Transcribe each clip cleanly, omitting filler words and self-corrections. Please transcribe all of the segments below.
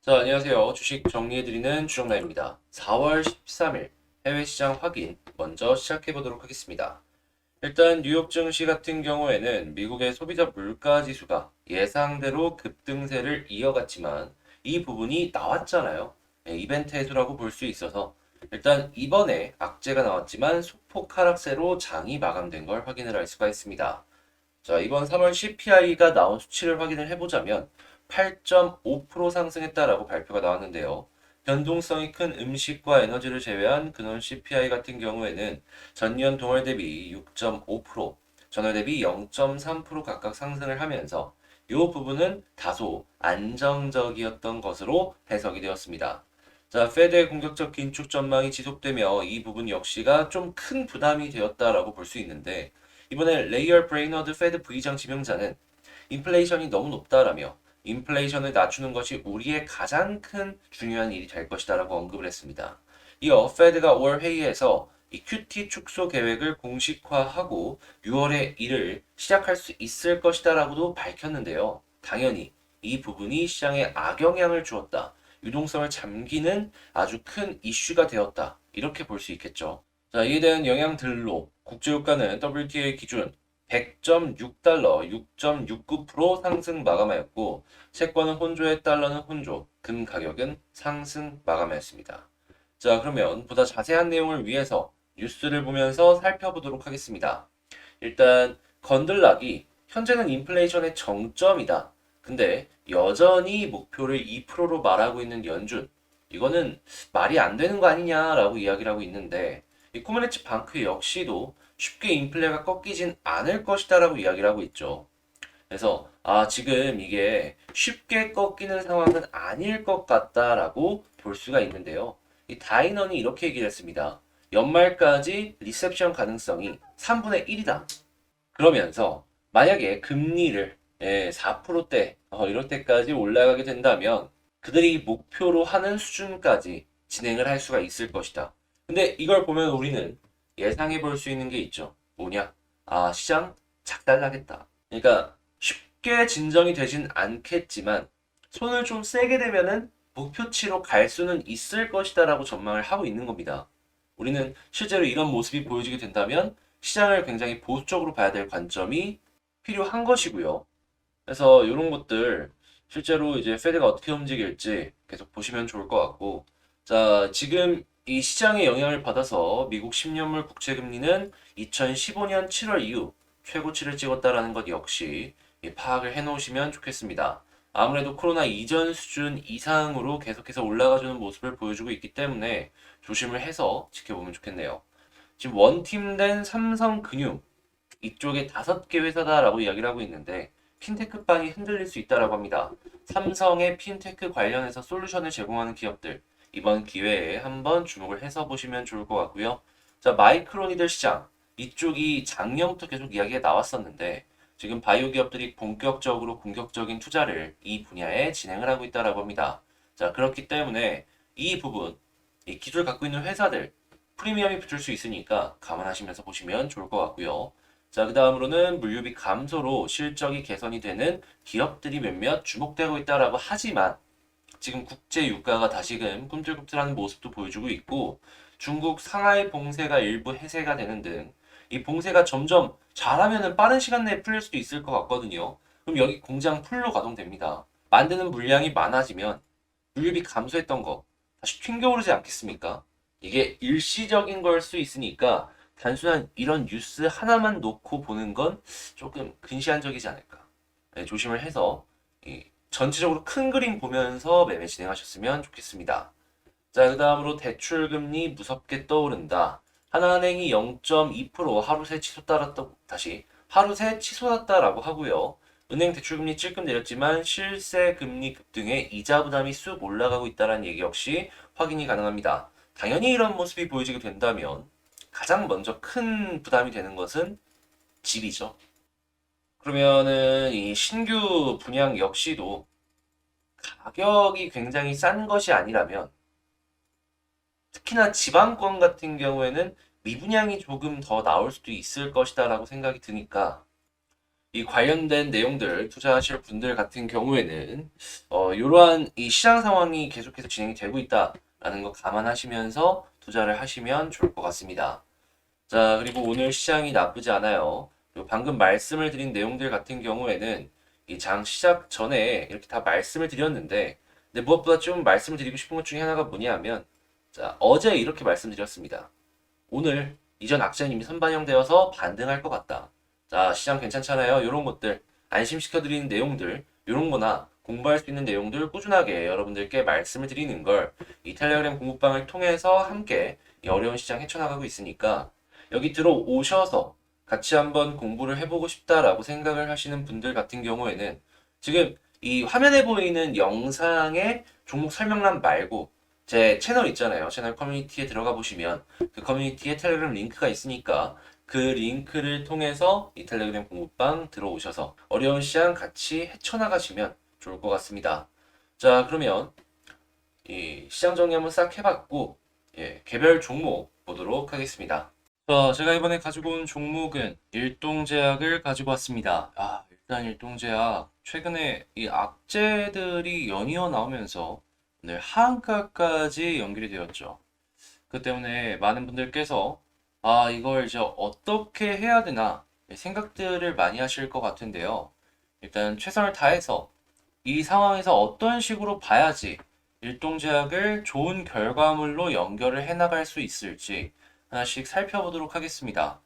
자, 안녕하세요. 주식 정리해드리는 주정라입니다. 4월 13일 해외 시장 확인 먼저 시작해 보도록 하겠습니다. 일단 뉴욕 증시 같은 경우에는 미국의 소비자 물가 지수가 예상대로 급등세를 이어갔지만 이 부분이 나왔잖아요. 이벤트 해소라고 볼 수 있어서 일단 이번에 악재가 나왔지만 소폭 하락세로 장이 마감된 걸 확인을 할 수가 있습니다. 자, 이번 3월 CPI가 나온 수치를 확인을 해보자면 8.5% 상승했다라고 발표가 나왔는데요. 변동성이 큰 음식과 에너지를 제외한 근원 CPI 같은 경우에는 전년 동월 대비 6.5%, 전월 대비 0.3% 각각 상승을 하면서 이 부분은 다소 안정적이었던 것으로 해석이 되었습니다. 자, 페드의 공격적 긴축 전망이 지속되며 이 부분 역시가 좀 큰 부담이 되었다라고 볼 수 있는데 이번에 레이얼 브레이너드 페드 부의장 지명자는 인플레이션이 너무 높다라며 인플레이션을 낮추는 것이 우리의 가장 큰 중요한 일이 될 것이다라고 언급을 했습니다. 이어 페드가 5월 회의에서 이 QT 축소 계획을 공식화하고 6월에 이를 시작할 수 있을 것이다라고도 밝혔는데요. 당연히 이 부분이 시장에 악영향을 주었다. 유동성을 잠기는 아주 큰 이슈가 되었다. 이렇게 볼 수 있겠죠. 자, 이에 대한 영향들로 국제유가는 WTI 기준 100.6달러, 6.69% 상승 마감하였고, 채권은 혼조에 달러는 혼조, 금 가격은 상승 마감하였습니다. 자, 그러면 보다 자세한 내용을 위해서 뉴스를 보면서 살펴보도록 하겠습니다. 일단 건들락이 현재는 인플레이션의 정점이다. 근데 여전히 목표를 2%로 말하고 있는 연준. 이거는 말이 안 되는 거 아니냐라고 이야기를 하고 있는데 이 코메르츠 방크 역시도 쉽게 인플레가 꺾이진 않을 것이다라고 이야기를 하고 있죠. 그래서 지금 이게 쉽게 꺾이는 상황은 아닐 것 같다라고 볼 수가 있는데요. 이 다이넌이 이렇게 얘기를 했습니다. 연말까지 리셉션 가능성이 3분의 1이다. 그러면서 만약에 금리를 4%대 이럴 때까지 올라가게 된다면 그들이 목표로 하는 수준까지 진행을 할 수가 있을 것이다. 근데 이걸 보면 우리는 예상해 볼 수 있는 게 있죠. 뭐냐? 시장 작달나겠다. 그러니까 쉽게 진정이 되진 않겠지만 손을 좀 세게 대면은 목표치로 갈 수는 있을 것이다라고 전망을 하고 있는 겁니다. 우리는 실제로 이런 모습이 보여지게 된다면 시장을 굉장히 보수적으로 봐야 될 관점이 필요한 것이고요. 그래서 이런 것들 실제로 이제 페드가 어떻게 움직일지 계속 보시면 좋을 것 같고, 자, 지금 이 시장의 영향을 받아서 미국 10년물 국채 금리는 2015년 7월 이후 최고치를 찍었다라는 것 역시 파악을 해 놓으시면 좋겠습니다. 아무래도 코로나 이전 수준 이상으로 계속해서 올라가주는 모습을 보여주고 있기 때문에 조심을 해서 지켜보면 좋겠네요. 지금 원팀된 삼성금융 이쪽에 5개 회사다라고 이야기를 하고 있는데 핀테크방이 흔들릴 수 있다라고 합니다. 삼성의 핀테크 관련해서 솔루션을 제공하는 기업들 이번 기회에 한번 주목을 해서 보시면 좋을 것 같고요. 자, 마이크로니들 시장 이쪽이 작년부터 계속 이야기가 나왔었는데 지금 바이오 기업들이 본격적으로 공격적인 투자를 이 분야에 진행을 하고 있다라고 합니다. 자, 그렇기 때문에 이 부분 이 기술 갖고 있는 회사들 프리미엄이 붙을 수 있으니까 감안하시면서 보시면 좋을 것 같고요. 자, 그 다음으로는 물류비 감소로 실적이 개선이 되는 기업들이 몇몇 주목되고 있다라고 하지만 지금 국제 유가가 다시금 꿈틀꿈틀하는 모습도 보여주고 있고 중국 상하이 봉쇄가 일부 해제가 되는 등 이 봉쇄가 점점 잘하면은 빠른 시간 내에 풀릴 수도 있을 것 같거든요. 그럼 여기 공장 풀로 가동됩니다. 만드는 물량이 많아지면 물류비 감소했던 거 다시 튕겨오르지 않겠습니까? 이게 일시적인 걸 수 있으니까 단순한 이런 뉴스 하나만 놓고 보는 건 조금 근시안적이지 않을까. 네, 조심을 해서 전체적으로 큰 그림 보면서 매매 진행하셨으면 좋겠습니다. 자, 그 다음으로 대출금리 무섭게 떠오른다. 하나은행이 0.2% 하루 새 하루 새 치솟았다라고 하고요. 은행 대출금리 찔끔 내렸지만 실세 금리 급등에 이자 부담이 쑥 올라가고 있다는 얘기 역시 확인이 가능합니다. 당연히 이런 모습이 보여지게 된다면 가장 먼저 큰 부담이 되는 것은 집이죠. 그러면은 이 신규 분양 역시도 가격이 굉장히 싼 것이 아니라면 특히나 지방권 같은 경우에는 미분양이 조금 더 나올 수도 있을 것이다라고 생각이 드니까 이 관련된 내용들 투자하실 분들 같은 경우에는 이러한 이 시장 상황이 계속해서 진행이 되고 있다라는 거 감안하시면서 투자를 하시면 좋을 것 같습니다. 자, 그리고 오늘 시장이 나쁘지 않아요. 그리고 방금 말씀을 드린 내용들 같은 경우에는 이 장 시작 전에 이렇게 다 말씀을 드렸는데, 근데 무엇보다 좀 말씀을 드리고 싶은 것 중에 하나가 뭐냐면, 자, 어제 이렇게 말씀드렸습니다. 오늘 이전 악재는 이미 선반영되어서 반등할 것 같다. 자, 시장 괜찮잖아요. 이런 것들 안심시켜드리는 내용들, 이런 거나 공부할 수 있는 내용들 꾸준하게 여러분들께 말씀을 드리는 걸 이 텔레그램 공부방을 통해서 함께 이 어려운 시장 헤쳐나가고 있으니까 여기 들어오셔서 같이 한번 공부를 해보고 싶다라고 생각을 하시는 분들 같은 경우에는 지금 이 화면에 보이는 영상의 종목 설명란 말고 제 채널 있잖아요. 채널 커뮤니티에 들어가 보시면 그 커뮤니티에 텔레그램 링크가 있으니까 그 링크를 통해서 이 텔레그램 공부방 들어오셔서 어려운 시장 같이 헤쳐나가시면 좋을 것 같습니다. 자, 그러면 이 시장 정리 한번 싹 해봤고, 예, 개별 종목 보도록 하겠습니다. 자, 제가 이번에 가지고 온 종목은 일동제약을 가지고 왔습니다. 아, 일단 일동제약 최근에 이 악재들이 연이어 나오면서 오늘 하한가까지 연결이 되었죠. 그 때문에 많은 분들께서 이걸 이제 어떻게 해야 되나 생각들을 많이 하실 것 같은데요. 일단 최선을 다해서 이 상황에서 어떤 식으로 봐야지 일동제약을 좋은 결과물로 연결을 해나갈 수 있을지 하나씩 살펴보도록 하겠습니다.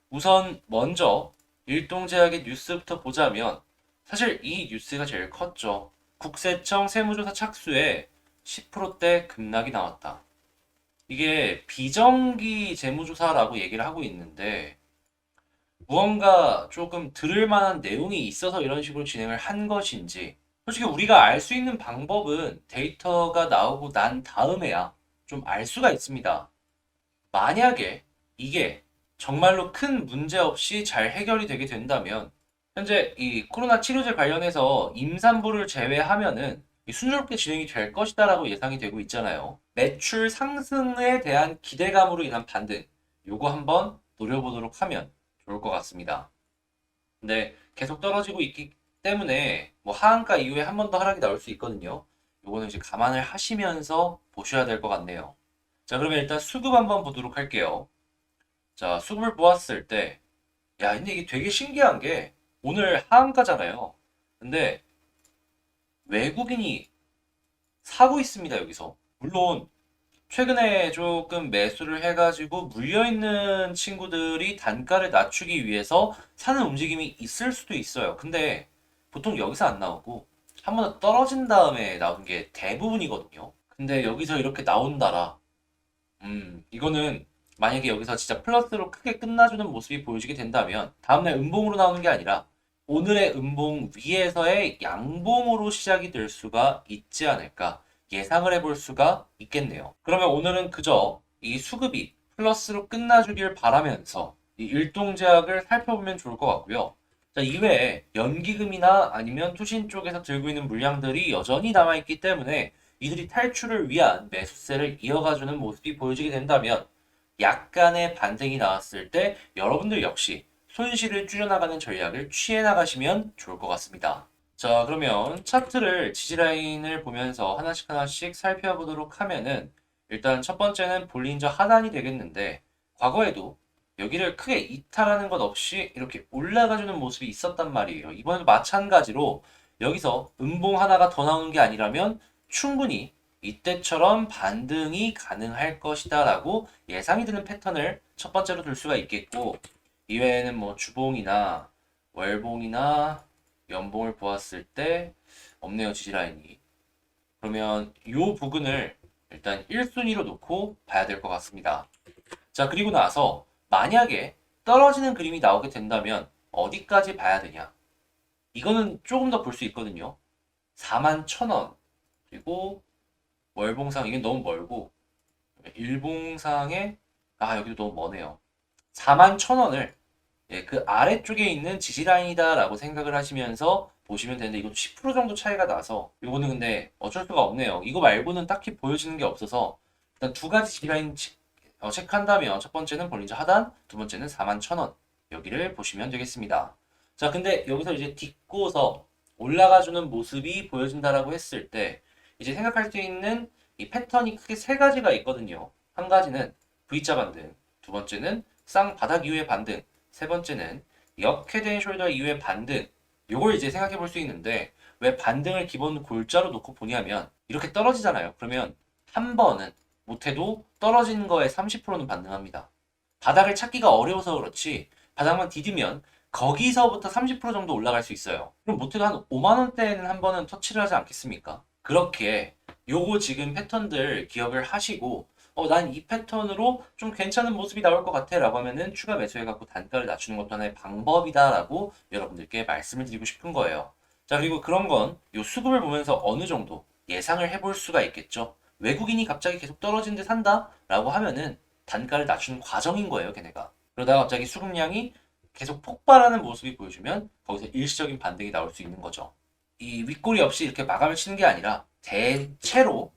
우선 먼저 일동제약의 뉴스부터 보자면 사실 이 뉴스가 제일 컸죠. 국세청 세무조사 착수에 10%대 급락이 나왔다. 이게 비정기 재무조사라고 얘기를 하고 있는데 무언가 조금 들을 만한 내용이 있어서 이런 식으로 진행을 한 것인지 솔직히 우리가 알 수 있는 방법은 데이터가 나오고 난 다음에야 좀 알 수가 있습니다. 만약에 이게 정말로 큰 문제 없이 잘 해결이 되게 된다면 현재 이 코로나 치료제 관련해서 임산부를 제외하면은 순조롭게 진행이 될 것이다라고 예상이 되고 있잖아요. 매출 상승에 대한 기대감으로 인한 반등, 요거 한번 노려보도록 하면 좋을 것 같습니다. 근데 계속 떨어지고 있기 때문에 뭐 하한가 이후에 한 번 더 하락이 나올 수 있거든요. 요거는 이제 감안을 하시면서 보셔야 될 것 같네요. 자, 그러면 일단 수급 한번 보도록 할게요. 자, 수급을 보았을 때, 야, 근데 이게 되게 신기한 게 오늘 하한가잖아요. 근데 외국인이 사고 있습니다, 여기서. 물론 최근에 조금 매수를 해가지고 물려있는 친구들이 단가를 낮추기 위해서 사는 움직임이 있을 수도 있어요. 근데 보통 여기서 안 나오고 한 번 더 떨어진 다음에 나오는 게 대부분이거든요. 근데 여기서 이렇게 나온다라. 이거는 만약에 여기서 진짜 플러스로 크게 끝나주는 모습이 보여지게 된다면 다음날 음봉으로 나오는 게 아니라 오늘의 음봉 위에서의 양봉으로 시작이 될 수가 있지 않을까 예상을 해볼 수가 있겠네요. 그러면 오늘은 그저 이 수급이 플러스로 끝나주길 바라면서 이 일동제약을 살펴보면 좋을 것 같고요. 자, 이외에 연기금이나 아니면 투신 쪽에서 들고 있는 물량들이 여전히 남아있기 때문에 이들이 탈출을 위한 매수세를 이어가주는 모습이 보여지게 된다면 약간의 반등이 나왔을 때 여러분들 역시 손실을 줄여나가는 전략을 취해 나가시면 좋을 것 같습니다. 자, 그러면 차트를 지지라인을 보면서 하나씩 하나씩 살펴보도록 하면은 일단 첫 번째는 볼린저 하단이 되겠는데 과거에도 여기를 크게 이탈하는 것 없이 이렇게 올라가주는 모습이 있었단 말이에요. 이번에도 마찬가지로 여기서 음봉 하나가 더 나오는 게 아니라면 충분히 이때처럼 반등이 가능할 것이다 라고 예상이 드는 패턴을 첫 번째로 둘 수가 있겠고 이외에는 뭐 주봉이나 월봉이나 연봉을 보았을 때 없네요, 지지라인이. 그러면 이 부분을 일단 1순위로 놓고 봐야 될 것 같습니다. 자, 그리고 나서 만약에 떨어지는 그림이 나오게 된다면 어디까지 봐야 되냐? 이거는 조금 더 볼 수 있거든요. 41,000원. 그리고 월봉상 이게 너무 멀고 일봉상에 여기도 너무 머네요. 41,000원을 그 아래쪽에 있는 지지라인이다라고 생각을 하시면서 보시면 되는데 이것도 10% 정도 차이가 나서 이거는 근데 어쩔 수가 없네요. 이거 말고는 딱히 보여지는 게 없어서 일단 두 가지 지지라인 체크한다면 첫 번째는 볼린저 하단, 두 번째는 41,000원 여기를 보시면 되겠습니다. 자, 근데 여기서 이제 딛고서 올라가주는 모습이 보여진다라고 했을 때 이제 생각할 수 있는 이 패턴이 크게 세 가지가 있거든요. 한 가지는 V자 반등, 두 번째는 쌍바닥 이후의 반등, 세 번째는 역헤드앤 숄더 이후의 반등. 요걸 이제 생각해 볼 수 있는데 왜 반등을 기본 골자로 놓고 보냐면 이렇게 떨어지잖아요. 그러면 한 번은 못해도 떨어진 거에 30%는 반등합니다. 바닥을 찾기가 어려워서 그렇지 바닥만 디디면 거기서부터 30% 정도 올라갈 수 있어요. 그럼 못해도 한 5만 원대에는 한 번은 터치를 하지 않겠습니까? 그렇게 요거 지금 패턴들 기억을 하시고 난 이 패턴으로 좀 괜찮은 모습이 나올 것 같아 라고 하면은 추가 매수해갖고 단가를 낮추는 것도 하나의 방법이다 라고 여러분들께 말씀을 드리고 싶은 거예요. 자, 그리고 그런 건 요 수급을 보면서 어느 정도 예상을 해볼 수가 있겠죠. 외국인이 갑자기 계속 떨어지는데 산다 라고 하면은 단가를 낮추는 과정인 거예요, 걔네가. 그러다가 갑자기 수급량이 계속 폭발하는 모습이 보여주면 거기서 일시적인 반등이 나올 수 있는 거죠. 이 윗꼬리 없이 이렇게 마감을 치는 게 아니라 대체로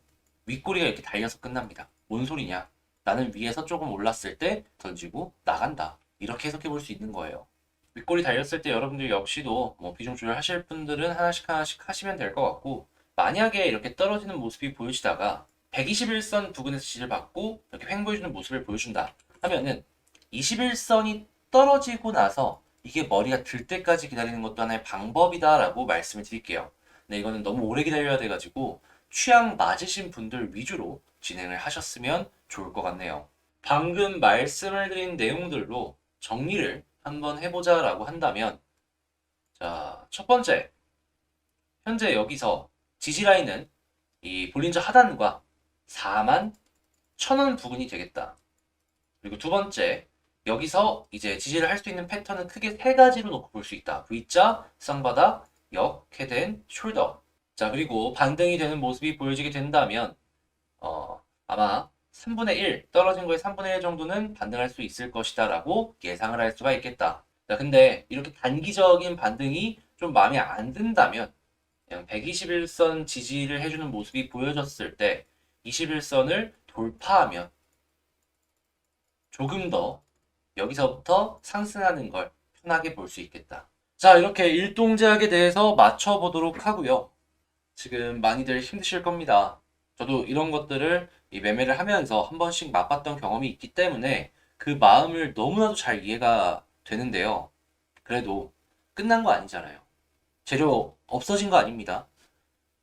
윗꼬리가 이렇게 달려서 끝납니다. 뭔 소리냐? 나는 위에서 조금 올랐을 때 던지고 나간다. 이렇게 해석해 볼 수 있는 거예요. 윗꼬리 달렸을 때 여러분들 역시도 뭐 비중 조절하실 분들은 하나씩 하나씩 하시면 될 것 같고 만약에 이렇게 떨어지는 모습이 보여지다가 121선 부근에서 지지를 받고 이렇게 횡보해주는 모습을 보여준다 하면은 21선이 떨어지고 나서 이게 머리가 들 때까지 기다리는 것도 하나의 방법이다라고 말씀을 드릴게요. 근데 이거는 너무 오래 기다려야 돼가지고 취향 맞으신 분들 위주로 진행을 하셨으면 좋을 것 같네요. 방금 말씀을 드린 내용들로 정리를 한번 해보자라고 한다면 자, 첫 번째, 현재 여기서 지지라인은 이 볼린저 하단과 4만 1,000원 부근이 되겠다. 그리고 두 번째, 여기서 이제 지지를 할 수 있는 패턴은 크게 세 가지로 놓고 볼 수 있다. V자, 쌍바닥, 역, 헤드, 숄더. 자, 그리고 반등이 되는 모습이 보여지게 된다면 아마 3분의 1, 떨어진 거의 3분의 1 정도는 반등할 수 있을 것이다 라고 예상을 할 수가 있겠다. 자, 근데 이렇게 단기적인 반등이 좀 마음에 안 든다면 그냥 121선 지지를 해주는 모습이 보여졌을 때 21선을 돌파하면 조금 더 여기서부터 상승하는 걸 편하게 볼 수 있겠다. 자, 이렇게 일동제약에 대해서 맞춰보도록 하고요. 지금 많이들 힘드실 겁니다. 저도 이런 것들을 이 매매를 하면서 한 번씩 맛봤던 경험이 있기 때문에 그 마음을 너무나도 잘 이해가 되는데요. 그래도 끝난 거 아니잖아요. 재료 없어진 거 아닙니다.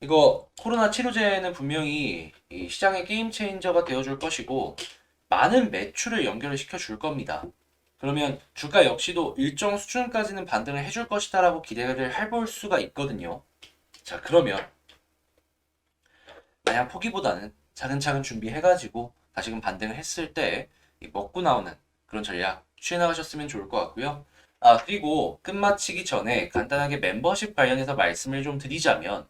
이거 코로나 치료제는 분명히 이 시장의 게임 체인저가 되어줄 것이고 많은 매출을 연결을 시켜줄 겁니다. 그러면 주가 역시도 일정 수준까지는 반등을 해줄 것이다라고 기대를 해볼 수가 있거든요. 자, 그러면 마냥 포기보다는 차근차근 준비해가지고 다시금 반등을 했을 때 먹고 나오는 그런 전략 취해나가셨으면 좋을 것 같고요. 아, 그리고 끝마치기 전에 간단하게 멤버십 관련해서 말씀을 좀 드리자면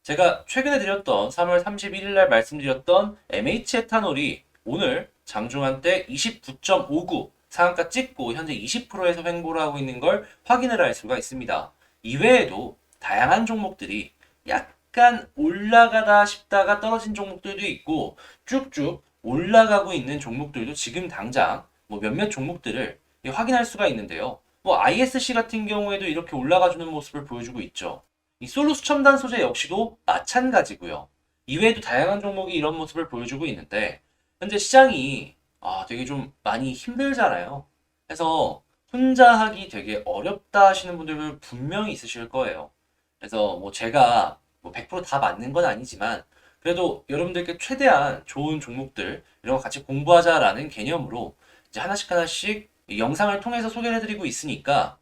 제가 최근에 드렸던 3월 31일 날 말씀드렸던 MH 에탄올이 오늘 장중한 때 29.59 상한가 찍고 현재 20%에서 횡보를 하고 있는 걸 확인을 할 수가 있습니다. 이외에도 다양한 종목들이 약간 올라가다 싶다가 떨어진 종목들도 있고 쭉쭉 올라가고 있는 종목들도 지금 당장 뭐 몇몇 종목들을 확인할 수가 있는데요. 뭐 ISC 같은 경우에도 이렇게 올라가주는 모습을 보여주고 있죠. 이 솔루스 첨단 소재 역시도 마찬가지고요. 이외에도 다양한 종목이 이런 모습을 보여주고 있는데 현재 시장이 되게 좀 많이 힘들잖아요. 그래서 혼자 하기 되게 어렵다 하시는 분들 분명히 있으실 거예요. 그래서 뭐 제가 뭐 100%다 맞는 건 아니지만 그래도 여러분들께 최대한 좋은 종목들 이런 거 같이 공부하자라는 개념으로 이제 하나씩 하나씩 이 영상을 통해서 소개를 해드리고 있으니까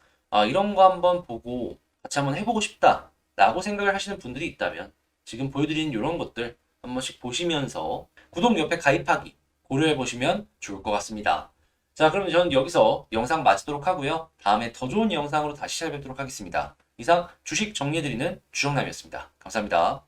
이런 거 한번 보고 같이 한번 해보고 싶다 라고 생각을 하시는 분들이 있다면 지금 보여드린 이런 것들 한 번씩 보시면서 구독 옆에 가입하기 고려해 보시면 좋을 것 같습니다. 자, 그럼 저는 여기서 영상 마치도록 하고요. 다음에 더 좋은 영상으로 다시 찾아뵙도록 하겠습니다. 이상 주식 정리해드리는 주정남이었습니다. 감사합니다.